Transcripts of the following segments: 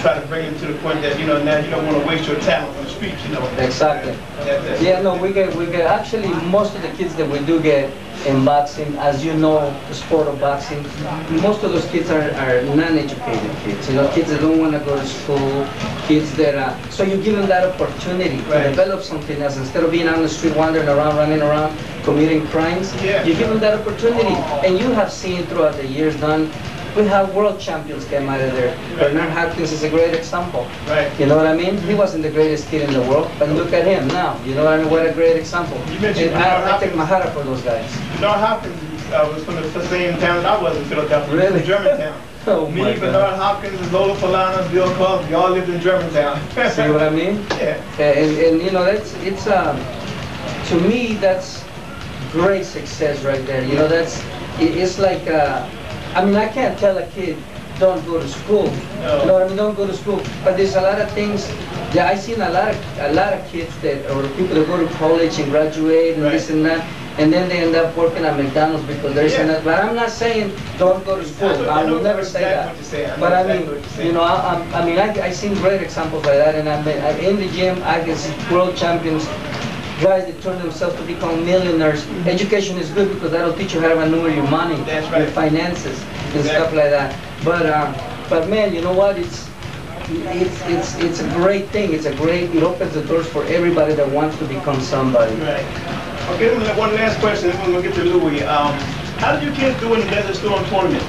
try to bring him to the point that, now you don't want to waste your talent on the streets. Exactly. Yeah, no, we get actually most of the kids that we do get in boxing, as you know, the sport of boxing, most of those kids are non-educated kids. Kids that don't want to go to school, kids that so you give them that opportunity to develop something else instead of being on the street wandering around, running around, committing crimes. You give them that opportunity, and you have seen throughout the years, Don. We have world champions came out of there. Bernard Hopkins is a great example. You know what I mean? He wasn't the greatest kid in the world, but look at him now. You know what I mean? What a great example. I take my hat up for those guys. Bernard Hopkins was from the same town I was in Philadelphia. Really? Germantown. Me, Bernard Hopkins, Lola Falana, Bill Cosby, we all lived in Germantown. See what I mean? Yeah. And it's to me that's great success right there. It's like. I mean, I can't tell a kid, don't go to school. No. You know what I mean? Don't go to school. But there's a lot of things. Yeah, I've seen a lot of kids or people that go to college and graduate and this and that, and then they end up working at McDonald's because there's enough. But I'm not saying don't go to school. I will never say that. But I mean, I've seen great examples like that, and I'm in the gym. I can see world champions. Guys that turn themselves to become millionaires. Education is good because that'll teach you how to maneuver your money, your finances, and stuff like that. But man, you know what? It's a great thing. It opens the doors for everybody that wants to become somebody. Right. Okay, one last question. Then we're gonna get to Louis. How did you kids do in the Desert Storm tournament?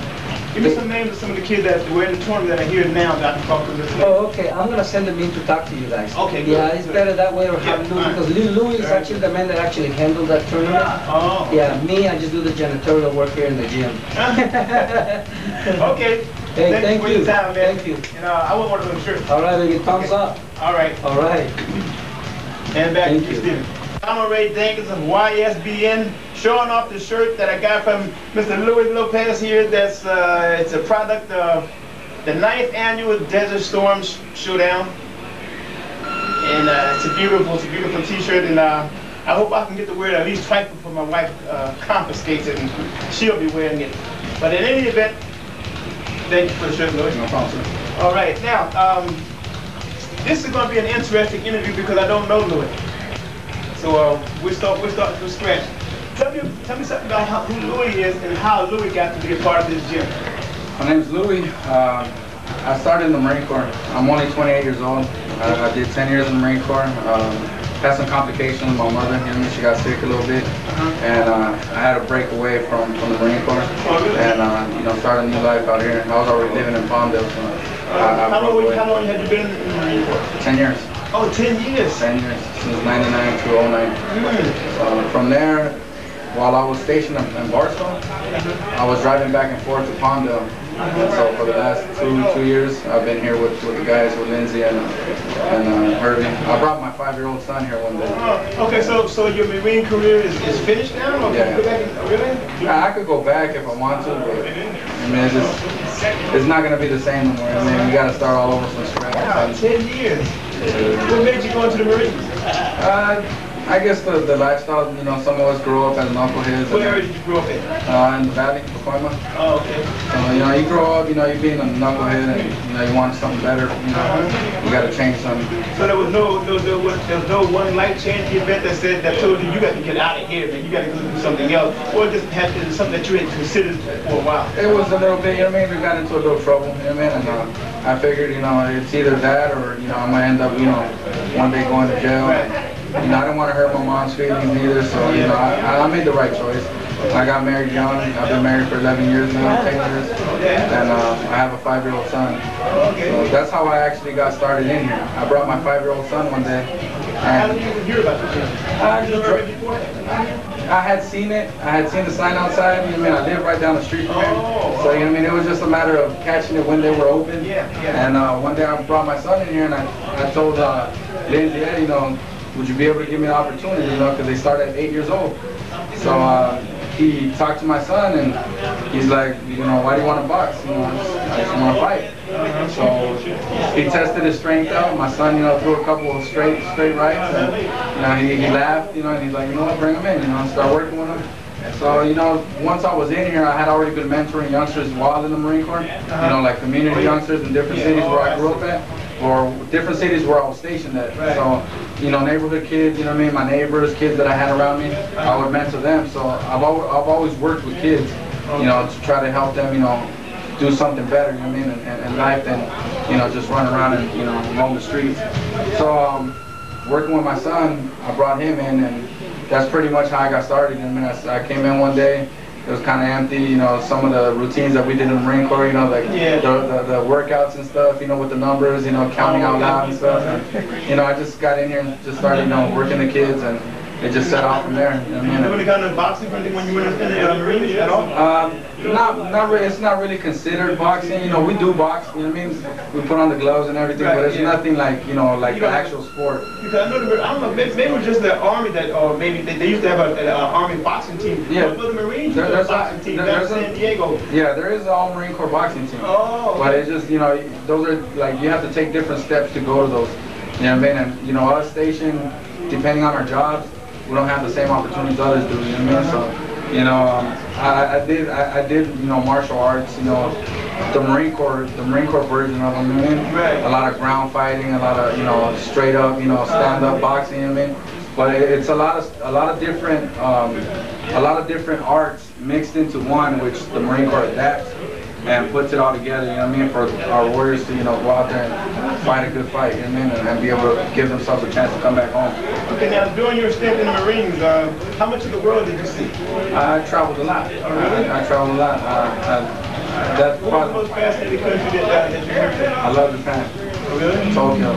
Give me some names of some of the kids that were in the tournament that are here now that I can talk to this later. Oh, okay. I'm going to send them in to talk to you guys. Okay, good. Yeah, it's better that way, or have Louis, because Louis is actually the man that actually handled that tournament. Oh. Yeah, me, I just do the janitorial work here in the gym. Okay. Hey, thank you. Time, man. Thank you. And I want one of those shirts. All right, baby. Thumbs up. All right. All right. And back to you, Steven. I'm Ray Dinkins of YSBN, showing off the shirt that I got from Mr. Louis Lopez here. That's it's a product of the 9th annual Desert Storm Showdown, and it's a beautiful T-shirt. And I hope I can get to wear it at least twice before my wife confiscates it, and she'll be wearing it. But in any event, thank you for the shirt, Louis. No problem, sir. All right, now this is going to be an interesting interview because I don't know Louis. So we'll start from scratch. Tell me something about who Louis is and how Louis got to be a part of this gym. My name is Louis. I started in the Marine Corps. I'm only 28 years old. I did 10 years in the Marine Corps. Had some complications with my mother. She got sick a little bit, and I had to break away from the Marine Corps, and started a new life out here. I was already living in Palmdale. So how long had you been in the Marine Corps? 10 years. Oh, 10 years. 10 years, since 99 to 09. From there, while I was stationed in Barstow, I was driving back and forth to Palmdale. So for the last two years, I've been here with the guys, with Lindsay and Herbie. I brought my 5-year-old son here one day. Okay, so your Marine career is finished now? Or yeah. Can you go back and, really? I could go back if I want to, but I mean, it's not going to be the same anymore. I mean, we got to start all over from scratch. Wow, 10 years. What made you go into the Marines? I guess the lifestyle, some of us grow up as knuckleheads. What area did you grow up in? In the valley, Pacoima. Oh, okay. So, you grow up, you being a knucklehead, and you want something better, you got to change something. So there was no one life-changing event that told you got to get out of here, man, you got to go do something else, or just had to do something that you had considered for a while? It was a little bit, we got into a little trouble, and I figured, it's either that or, I'm going to end up, one day going to jail. Right. I didn't want to hurt my mom's feelings either, so I made the right choice. I got married young. I've been married for 11 years now, 10 years, and I have a 5-year-old son. So that's how I actually got started in here. I brought my 5-year-old son one day. How did you even hear about the gym? I had seen it. I had seen the sign outside. I lived right down the street from him. So it was just a matter of catching it when they were open. And one day I brought my son in here, and I told Lindsay, hey, would you be able to give me an opportunity, because they start at 8 years old. So he talked to my son, and he's like, why do you want to box? I just want to fight. So he tested his strength out. My son, threw a couple of straight rights, and he laughed, and he's like, what, bring him in, start working with him. So, you know, once I was in here, I had already been mentoring youngsters while in the Marine Corps. You know, like community youngsters in different cities where I grew up at, or different cities where I was stationed at. So, you know, neighborhood kids, you know what I mean, my neighbors, kids that I had around me, I would mentor them. So I've always worked with kids, you know, to try to help them, you know, do something better, you know what I mean, in life than, you know, just run around and, you know, roam the streets. So, working with my son, I brought him in, and that's pretty much how I got started. I mean, I came in one day, it was kind of empty, you know, some of the routines that we did in the Marine Corps, you know, like the workouts and stuff, you know, with the numbers, you know, counting out loud and stuff. And, you know, I just got in here and just started, you know, working the kids, and it just set off from there. You know what I mean? Did you do any kind of boxing when you were in the Marines at all? Not really. It's not really considered boxing. You know, we do box. You know what I mean? We put on the gloves and everything, but it's nothing like, you know, like the actual sport. Because I don't know, maybe it was just the Army that, or maybe they used to have an Army boxing team. Yeah. But the Marines, there's a boxing team down in San Diego. Yeah, there is an all Marine Corps boxing team. Oh. But it's just, you know, those are like, you have to take different steps to go to those. You know what I mean? And, you know, us stationed, depending on our jobs, we don't have the same opportunities others do, you know what I mean? So, you know, I did, you know, martial arts, you know, the Marine Corps version of them, you know what I mean? Right. A lot of ground fighting, a lot of, you know, straight up, you know, stand up boxing, you know what I mean? But it's a lot of different arts mixed into one, which the Marine Corps adapts and puts it all together, you know what I mean, for our warriors to, you know, go out there and fight a good fight, you know what I mean, and be able to give themselves a chance to come back home. Okay, now during your stint in the Marines, how much of the world did you see? I traveled a lot. Oh, really? I traveled a lot. That's what was the most fascinating country that you worked in? I love Japan. Really? Tokyo,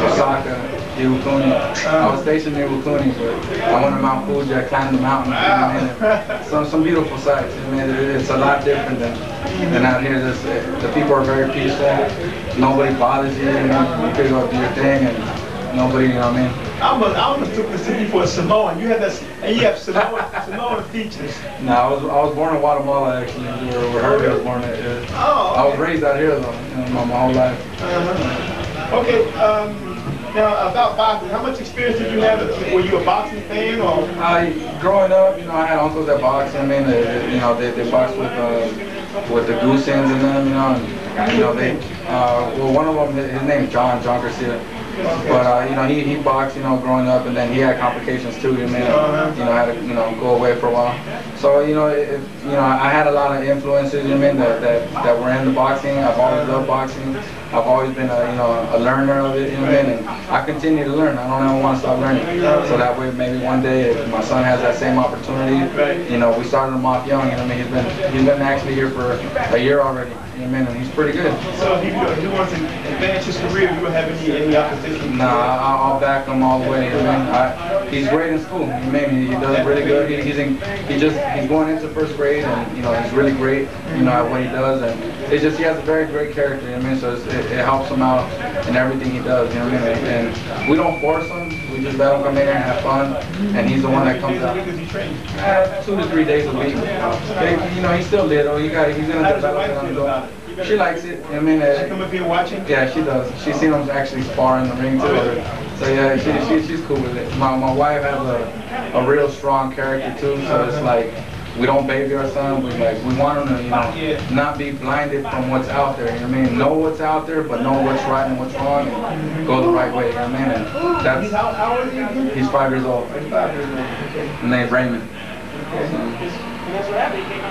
Osaka, Iwakuni. I was stationed in Iwakuni, but I went to Mount Fuji, I climbed the mountain. Wow. Some beautiful sights. I mean, it's a lot different than out here. The people are very peaceful. Nobody bothers you. You know, you can go do your thing, and nobody, you know what I mean? I almost took this city for a Samoan. You have that, and you have Samoan features. No, I was born in Guatemala actually. Where Herbie was born at. Oh. Okay. I was raised out here though, you know, my whole life. Okay. Now about boxing, how much experience did you have? Were you a boxing fan or? Growing up, you know, I had uncles that boxed. I mean, you know, they boxed with the Goosens and them, you know, and you know well, one of them, his name's John Garcia. But you know, he boxed, you know, growing up, and then he had complications too. You know, had to, you know, go away for a while. So you know, you know, I had a lot of influences, you know, that were into boxing. I've always loved boxing. I've always been a learner of it, you know, and I continue to learn. I don't ever want to stop learning. So that way, maybe one day, if my son has that same opportunity, you know, we started him off young, you know, he's been actually here for a year already, you know, and he's pretty good. So if he wants to advance his career, you don't have any opposition? Nah, I'll back him all the way. You know, he's great in school. You know, he does really good. He's going into first grade, and you know, he's really great, you know, at what he does, and it's just he has a very great character. You know what I mean? So it helps him out in everything he does. You know what I mean? And we don't force him. We just let him come in here and have fun, and he's the one that comes out. 2 to 3 days a week. You know, he's still little. He's gonna develop it on his own. She likes it. I mean, she come up here watching? Yeah, she does. She's seen him actually spar in the ring too. So yeah, she's cool with it. My wife has a real strong character too. So it's like we don't baby our son. We want him to, you know, not be blinded from what's out there. You know what I mean? Know what's out there, but know what's right and what's wrong, and go the right way. You know what I mean? And that's how old is he? He's 5 years old. He's 5 years old. Okay. His name's Raymond.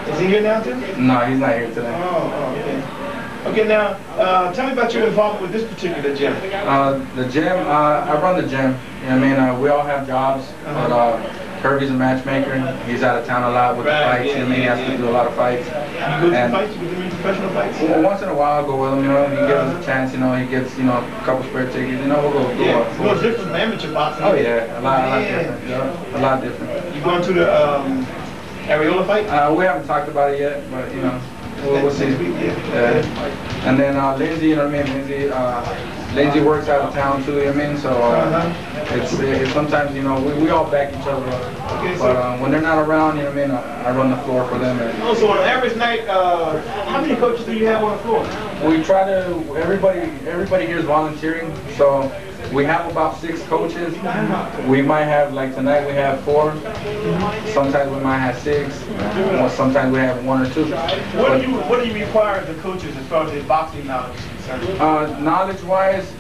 Is he here now too? No, he's not here today. Oh, okay. Okay, now tell me about your involvement with this particular gym. The gym, I run the gym. You know what I mean? We all have jobs, but Herbie's a matchmaker. He's out of town a lot with the fights. You know what I mean? He has to do a lot of fights. You go to fights? You go to professional fights? Well, once in a while, I'll go with him. You know, he gives us a chance. You know, he gets, you know, a couple spare tickets. You know, we'll go. Yeah, it's a little different from amateur boxing. Oh yeah, a lot different. Yeah, a lot different. You going to the Areola fight? We haven't talked about it yet, but you know, we'll see. And then Lindsay, you know what I mean? Lindsay works out of town too, you know what I mean? So it's sometimes, you know, we all back each other up. Okay, but when they're not around, you know what I mean, I run the floor for them. And so on an average night, how many coaches do you have on the floor? We try to, everybody here is volunteering, so We have about 6 coaches. We might have, like tonight, we have 4. Sometimes we might have 6. Or sometimes we have 1 or 2. What do you require of the coaches as far as their boxing knowledge is concerned? Knowledge-wise,